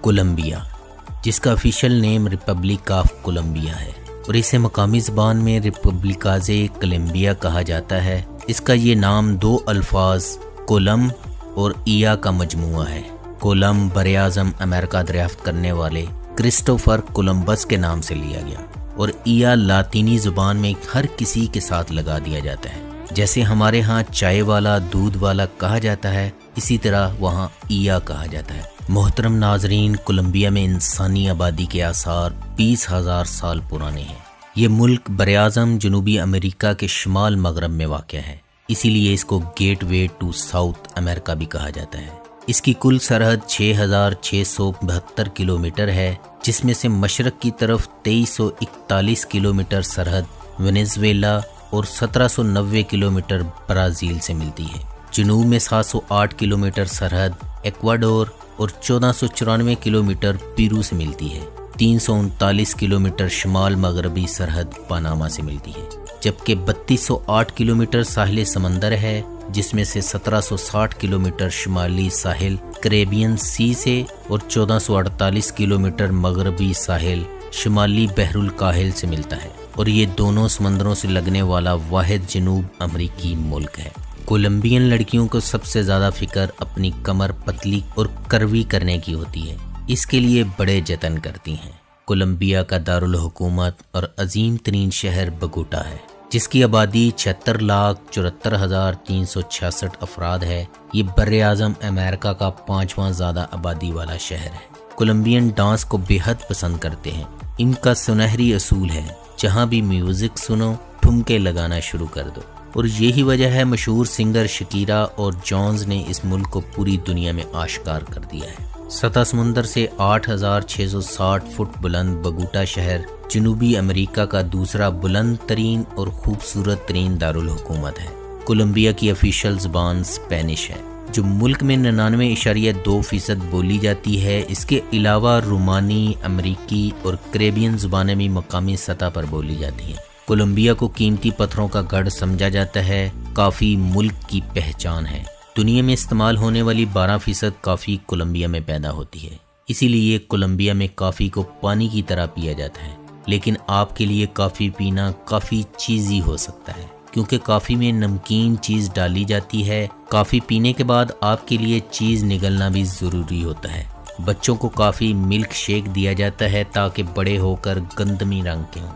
Colombia, جس کا official name republic of Columbia ہے اور اسے مقامی زبان میں ریپبلیکاز کولمبیا کہا جاتا ہے۔ اس کا یہ نام دو الفاظ کولم اور ایا کا مجموعہ ہے۔ کولم براعظم امریکہ دریافت کرنے والے کرسٹوفر کولمبس کے نام سے لیا گیا، اور ایا لاطینی زبان میں ہر کسی کے ساتھ لگا دیا جاتا ہے۔ جیسے ہمارے ہاں چائے والا دودھ والا کہا جاتا ہے، اسی طرح وہاں ایا کہا جاتا ہے۔ محترم ناظرین، کولمبیا میں انسانی آبادی کے آثار 20,000 سال پرانے ہیں۔ یہ ملک براعظم جنوبی امریکہ کے شمال مغرب میں واقع ہے، اسی لیے اس کو گیٹ وے ٹو ساؤتھ امریکہ بھی کہا جاتا ہے۔ اس کی کل سرحد 6,672 کلومیٹر ہے، جس میں سے مشرق کی طرف 2341 کلومیٹر سرحد وینزویلا اور 1790 کلومیٹر برازیل سے ملتی ہے۔ جنوب میں 708 کلومیٹر سرحد ایکواڈور اور 1494 کلومیٹر پیرو سے ملتی ہے۔ 339 کلومیٹر شمال مغربی سرحد پاناما سے ملتی ہے، جبکہ 3208 کلومیٹر ساحل سمندر ہے، جس میں سے 1760 کلومیٹر شمالی ساحل کریبین سی سے اور 1448 کلومیٹر مغربی ساحل شمالی بحر الکاہل سے ملتا ہے، اور یہ دونوں سمندروں سے لگنے والا واحد جنوب امریکی ملک ہے۔ کولمبین لڑکیوں کو سب سے زیادہ فکر اپنی کمر پتلی اور کروی کرنے کی ہوتی ہے، اس کے لیے بڑے جتن کرتی ہیں۔ کولمبیا کا دارالحکومت اور عظیم ترین شہر بگوٹا ہے، جس کی آبادی 76,74,366 افراد ہے۔ یہ براعظم امریکہ کا 5واں زیادہ آبادی والا شہر ہے۔ کولمبین ڈانس کو بے حد پسند کرتے ہیں۔ ان کا سنہری اصول ہے، جہاں بھی میوزک سنو ٹھمکے لگانا شروع کر دو، اور یہی وجہ ہے مشہور سنگر شکیرا اور جونز نے اس ملک کو پوری دنیا میں آشکار کر دیا ہے۔ سطح سمندر سے 8,660 فٹ بلند بگوٹا شہر جنوبی امریکہ کا دوسرا بلند ترین اور خوبصورت ترین دارالحکومت ہے۔ کولمبیا کی آفیشیل زبان اسپینش ہے، جو ملک میں 99.2% بولی جاتی ہے۔ اس کے علاوہ رومانی، امریکی اور کریبین زبانیں بھی مقامی سطح پر بولی جاتی ہیں۔ کولمبیا کو قیمتی پتھروں کا گڑھ سمجھا جاتا ہے۔ کافی ملک کی پہچان ہے۔ دنیا میں استعمال ہونے والی 12% کافی کولمبیا میں پیدا ہوتی ہے، اسی لیے کولمبیا میں کافی کو پانی کی طرح پیا جاتا ہے۔ لیکن آپ کے لیے کافی پینا کافی چیزی ہو سکتا ہے، کیونکہ کافی میں نمکین چیز ڈالی جاتی ہے۔ کافی پینے کے بعد آپ کے لیے چیز نگلنا بھی ضروری ہوتا ہے۔ بچوں کو کافی ملک شیک دیا جاتا ہے تاکہ بڑے ہو کر گندمی رنگ کے ہوں۔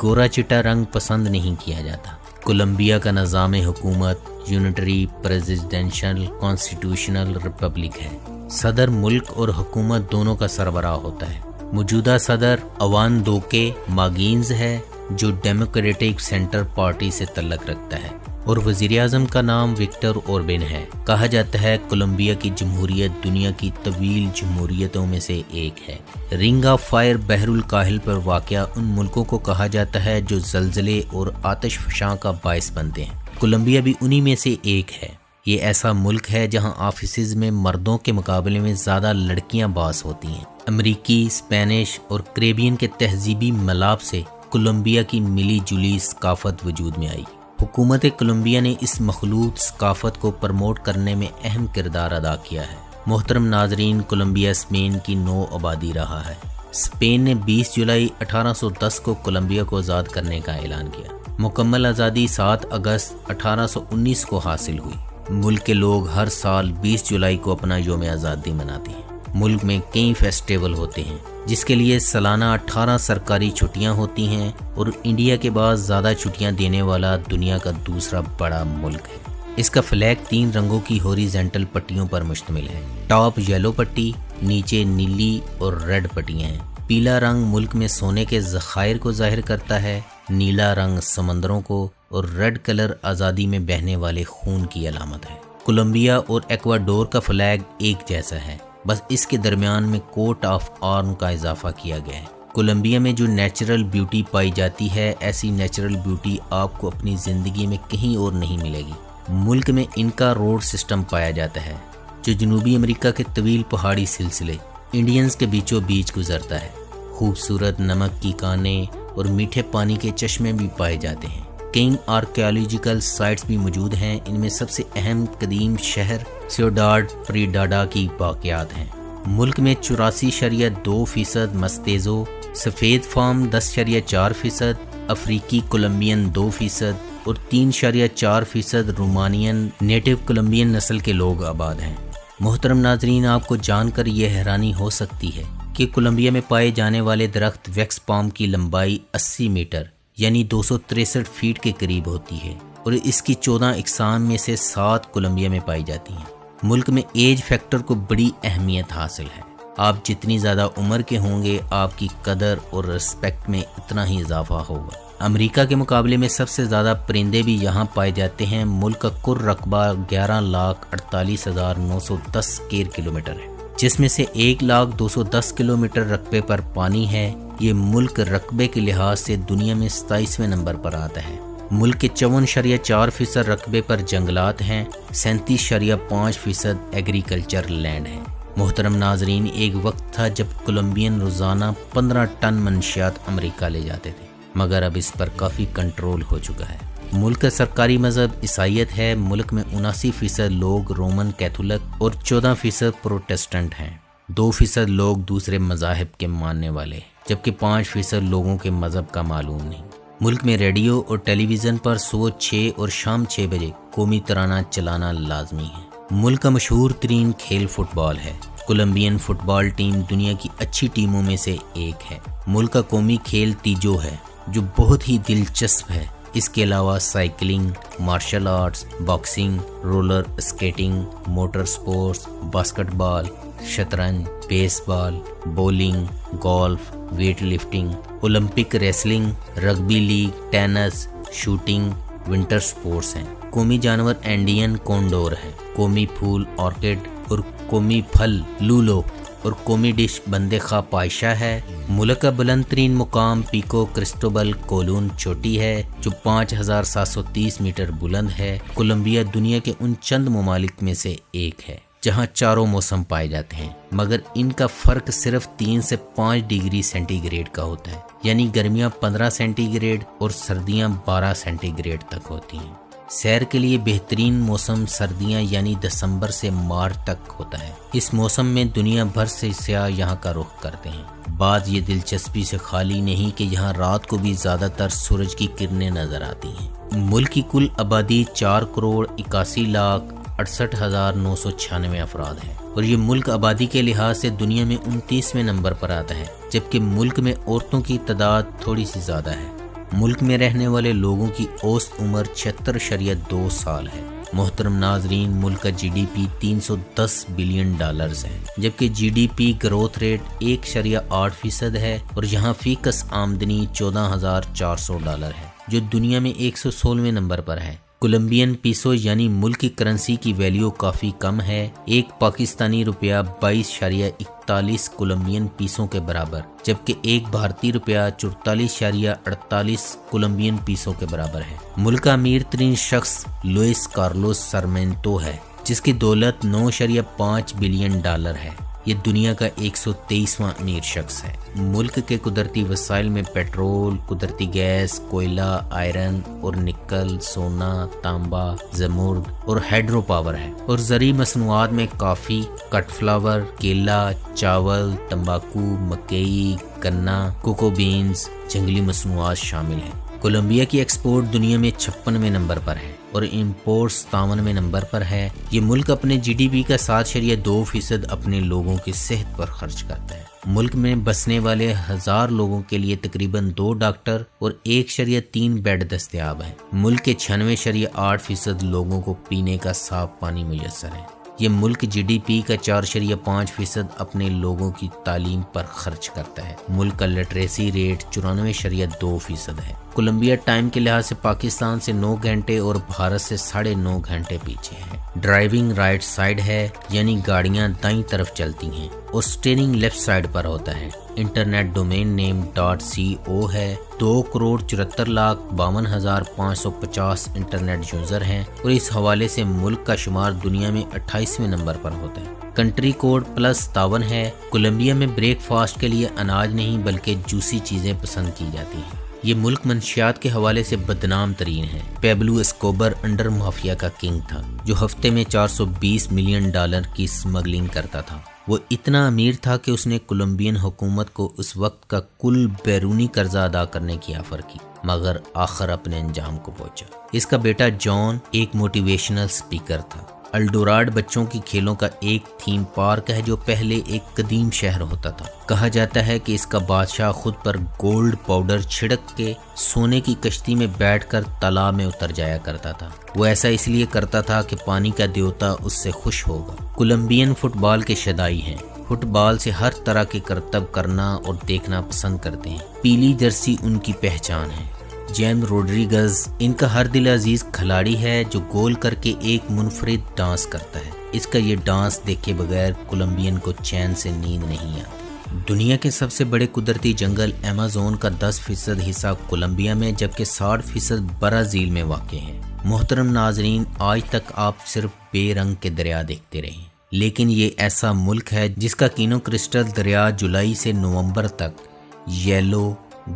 گورا چٹا رنگ پسند نہیں کیا جاتا۔ کولمبیا کا نظام حکومت یونٹری پریزیڈنشل کانسٹیٹیوشنل ریپبلک ہے۔ صدر ملک اور حکومت دونوں کا سربراہ ہوتا ہے۔ موجودہ صدر اوان دوکے ماگینز ہے، جو ڈیموکریٹک سینٹر پارٹی سے تعلق رکھتا ہے، اور وزیر اعظم کا نام وکٹر اوربن ہے۔ کہا جاتا ہے کولمبیا کی جمہوریت دنیا کی طویل جمہوریتوں میں سے ایک ہے۔ رنگ آف فائر بحر الکاہل پر واقع ان ملکوں کو کہا جاتا ہے جو زلزلے اور آتش فشاں کا باعث بنتے ہیں۔ کولمبیا بھی انہی میں سے ایک ہے۔ یہ ایسا ملک ہے جہاں آفیسز میں مردوں کے مقابلے میں زیادہ لڑکیاں باس ہوتی ہیں۔ امریکی، اسپینش اور کریبین کے تہذیبی ملاپ سے کولمبیا کی ملی جلی ثقافت وجود میں آئی۔ حکومت کولمبیا نے اس مخلوط ثقافت کو پروموٹ کرنے میں اہم کردار ادا کیا ہے۔ محترم ناظرین، کولمبیا اسپین کی نو آبادی رہا ہے۔ اسپین نے 20 جولائی 1810 کو کولمبیا کو آزاد کرنے کا اعلان کیا۔ مکمل آزادی 7 اگست 1819 کو حاصل ہوئی۔ ملک کے لوگ ہر سال 20 جولائی کو اپنا یوم آزادی مناتے ہیں۔ ملک میں کئی فیسٹیول ہوتے ہیں، جس کے لیے سالانہ 18 سرکاری چھٹیاں ہوتی ہیں، اور انڈیا کے بعد زیادہ چھٹیاں دینے والا دنیا کا دوسرا بڑا ملک ہے۔ اس کا فلیگ 3 رنگوں کی ہوریزنٹل پٹیوں پر مشتمل ہے۔ ٹاپ یلو پٹی، نیچے نیلی اور ریڈ پٹیاں ہیں۔ پیلا رنگ ملک میں سونے کے ذخائر کو ظاہر کرتا ہے، نیلا رنگ سمندروں کو، اور ریڈ کلر آزادی میں بہنے والے خون کی علامت ہے۔ کولمبیا اور ایکواڈور کا فلیگ ایک جیسا ہے، بس اس کے درمیان میں کوٹ آف آرم کا اضافہ کیا گیا ہے۔ کولمبیا میں جو نیچرل بیوٹی پائی جاتی ہے، ایسی نیچرل بیوٹی آپ کو اپنی زندگی میں کہیں اور نہیں ملے گی۔ ملک میں ان کا روڈ سسٹم پایا جاتا ہے، جو جنوبی امریکہ کے طویل پہاڑی سلسلے انڈینز کے بیچوں بیچ گزرتا ہے۔ خوبصورت نمک کی کانیں اور میٹھے پانی کے چشمے بھی پائے جاتے ہیں۔ کئی آرکیالوجیکل سائٹس بھی موجود ہیں۔ ان میں سب سے اہم قدیم شہر سیوڈاد پریڈاڈا کی باقیات ہیں، ملک میں 84.2% مستیزو، سفید فام 10.4%، افریقی کولمبین 2% اور 3.4% رومانین نیٹو کولمبین نسل کے لوگ آباد ہیں۔ محترم ناظرین، آپ کو جان کر یہ حیرانی ہو سکتی ہے کہ کولمبیا میں پائے جانے والے درخت ویکس پام کی لمبائی 80 میٹر یعنی 263 فیٹ کے قریب ہوتی ہے اور اس کی 14 اقسام میں سے 7 کولمبیا میں پائی جاتی ہیں۔ ملک میں ایج فیکٹر کو بڑی اہمیت حاصل ہے۔ آپ جتنی زیادہ عمر کے ہوں گے آپ کی قدر اور رسپیکٹ میں اتنا ہی اضافہ ہوگا۔ امریکہ کے مقابلے میں سب سے زیادہ پرندے بھی یہاں پائے جاتے ہیں۔ ملک کا کل رقبہ 11,48,910 اسکوائر کلومیٹر ہے، جس میں سے 1,0210 کلومیٹر رقبے پر پانی ہے۔ یہ ملک رقبے کے لحاظ سے دنیا میں 27ویں نمبر پر آتا ہے۔ ملک کے 54.4% رقبے پر جنگلات ہیں، 37.5% ایگریکلچر لینڈ ہے۔ محترم ناظرین، ایک وقت تھا جب کولمبین روزانہ 15 ٹن منشیات امریکہ لے جاتے تھے، مگر اب اس پر کافی کنٹرول ہو چکا ہے۔ ملک کا سرکاری مذہب عیسائیت ہے۔ ملک میں 79% لوگ رومن کیتھولک اور 14% پروٹسٹنٹ ہیں۔ 2% لوگ دوسرے مذاہب کے ماننے والے، جبکہ 5% لوگوں کے مذہب کا معلوم نہیں۔ ملک میں ریڈیو اور ٹیلی ویژن پر صبح 6 اور شام 6 بجے قومی ترانہ چلانا لازمی ہے۔ ملک کا مشہور ترین کھیل فٹ بال ہے۔ کولمبین فٹ بال ٹیم دنیا کی اچھی ٹیموں میں سے ایک ہے۔ ملک کا قومی کھیل تیجو ہے، جو بہت ہی دلچسپ ہے۔ اس کے علاوہ cycling, martial arts, boxing, roller skating, motor sports, basketball, شطرنج، baseball, bowling, golf, weightlifting, Olympic wrestling, rugby league, tennis, shooting, winter sports ہیں۔ قومی جانور انڈین کونڈور ہے۔ قومی پھول آرکڈ اور قومی پھل لولو اور قومی ڈش بندے خواہ پائشہ ہے۔ ملک کا بلند ترین مقام پیکو کرسٹوبل کولون چوٹی ہے، جو 5,730 میٹر بلند ہے۔ کولمبیا دنیا کے ان چند ممالک میں سے ایک ہے جہاں چاروں موسم پائے جاتے ہیں، مگر ان کا فرق صرف 3 سے 5 ڈگری سینٹی گریڈ کا ہوتا ہے، یعنی گرمیاں 15 سینٹی گریڈ اور سردیاں 12 سینٹی گریڈ تک ہوتی ہیں۔ سیر کے لیے بہترین موسم سردیاں یعنی دسمبر سے مارچ تک ہوتا ہے۔ اس موسم میں دنیا بھر سے سیاح یہاں کا رخ کرتے ہیں۔ بات یہ دلچسپی سے خالی نہیں کہ یہاں رات کو بھی زیادہ تر سورج کی کرنیں نظر آتی ہیں۔ ملک کی کل آبادی 4,81,68,996 افراد ہے اور یہ ملک آبادی کے لحاظ سے دنیا میں 29ویں نمبر پر آتا ہے، جبکہ ملک میں عورتوں کی تعداد تھوڑی سی زیادہ ہے۔ ملک میں رہنے والے لوگوں کی اوسط عمر 76.2 سال ہے۔ محترم ناظرین، ملک کا جی ڈی پی $310 بلین ہے، جبکہ G D P growth rate 1.8% ہے اور یہاں فی کس آمدنی $14,400 ہے، جو دنیا میں 116ویں نمبر پر ہے۔ کولمبین پیسو یعنی ملک کی کرنسی کی ویلیو کافی کم ہے۔ ایک پاکستانی روپیہ 22.41 کولمبین پیسوں کے برابر، جبکہ ایک بھارتی روپیہ 44.48 کولمبین پیسوں کے برابر ہے۔ ملک کا امیر ترین شخص لوئس کارلوس سرمینٹو ہے، جس کی دولت $9.5 بلین ہے۔ یہ دنیا کا 123واں امیر شخص ہے۔ ملک کے قدرتی وسائل میں پیٹرول، قدرتی گیس، کوئلہ، آئرن اور نکل، سونا، تانبا، زمرد اور ہائیڈرو پاور ہے، اور زرعی مصنوعات میں کافی، کٹ فلاور، کیلا، چاول، تمباکو، مکئی، گنا، کوکو بینز، جنگلی مصنوعات شامل ہیں۔ کولمبیا کی ایکسپورٹ دنیا میں 56ویں نمبر پر ہے اور امپورٹ 57ویں نمبر پر ہے۔ یہ ملک اپنے جی ڈی پی کا 7.2% اپنے لوگوں کی صحت پر خرچ کرتا ہے۔ ملک میں بسنے والے 1000 لوگوں کے لیے تقریباً 2 ڈاکٹر اور 1.3 بیڈ دستیاب ہیں۔ ملک کے 96.8% لوگوں کو پینے کا صاف پانی میسر ہے۔ یہ ملک جی ڈی پی کا 4.5% اپنے لوگوں کی تعلیم پر خرچ کرتا ہے۔ ملک کا لٹریسی ریٹ 94.2% ہے۔ کولمبیا ٹائم کے لحاظ سے پاکستان سے 9 گھنٹے اور بھارت سے 9.5 گھنٹے پیچھے ہے۔ ڈرائیونگ رائٹ سائڈ ہے، یعنی گاڑیاں دائیں طرف چلتی ہیں اور سٹیئرنگ لیفٹ سائڈ پر ہوتا ہے۔ انٹرنیٹ ڈومین نیم .co ہے۔ 2,74,52,550 انٹرنیٹ یوزر ہیں اور اس حوالے سے ملک کا شمار دنیا میں 28ویں نمبر پر ہوتا ہے۔ کنٹری کوڈ +57 ہے۔ کولمبیا میں بریک فاسٹ کے لیے اناج نہیں بلکہ جوسی چیزیں پسند کی جاتی ہیں۔ یہ ملک منشیات کے حوالے سے بدنام ترین ہے۔ پیبلو اسکوبر انڈر مافیا کا کنگ تھا جو ہفتے میں $420 ملین کی اسمگلنگ کرتا تھا۔ وہ اتنا امیر تھا کہ اس نے کولمبین حکومت کو اس وقت کا کل بیرونی قرضہ ادا کرنے کی آفر کی، مگر آخر اپنے انجام کو پہنچا۔ اس کا بیٹا جان ایک موٹیویشنل سپیکر تھا۔ الڈوراڈ بچوں کی کھیلوں کا ایک تھیم پارک ہے جو پہلے ایک قدیم شہر ہوتا تھا۔ کہا جاتا ہے کہ اس کا بادشاہ خود پر گولڈ پاؤڈر چھڑک کے سونے کی کشتی میں بیٹھ کر تالاب میں اتر جایا کرتا تھا۔ وہ ایسا اس لیے کرتا تھا کہ پانی کا دیوتا اس سے خوش ہوگا۔ کولمبین فٹ بال کے شدائی ہیں۔ فٹ بال سے ہر طرح کے کرتب کرنا اور دیکھنا پسند کرتے ہیں۔ پیلی جرسی ان کی پہچان ہے۔ جیم روڈریگز ان کا ہر دل عزیز کھلاڑی ہے جو گول کر کے ایک منفرد ڈانس کرتا ہے۔ اس کا یہ ڈانس دیکھے بغیر کولمبین کو چین سے نیند نہیں آتی۔ دنیا کے سب سے بڑے قدرتی جنگل ایمیزون کا 10% حصہ کولمبیا میں جبکہ 60% برازیل میں واقع ہے۔ محترم ناظرین، آج تک آپ صرف بے رنگ کے دریا دیکھتے رہے، لیکن یہ ایسا ملک ہے جس کا کینو کرسٹل دریا جولائی سے نومبر تک یلو،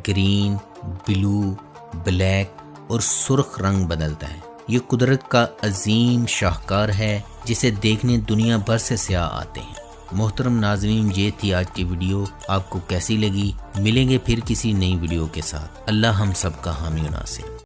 گرین، بلو، بلیک اور سرخ رنگ بدلتا ہے۔ یہ قدرت کا عظیم شاہکار ہے جسے دیکھنے دنیا بھر سے سیاح آتے ہیں۔ محترم ناظرین، یہ تھی آج کی ویڈیو۔ آپ کو کیسی لگی؟ ملیں گے پھر کسی نئی ویڈیو کے ساتھ۔ اللہ ہم سب کا حامی و ناصر۔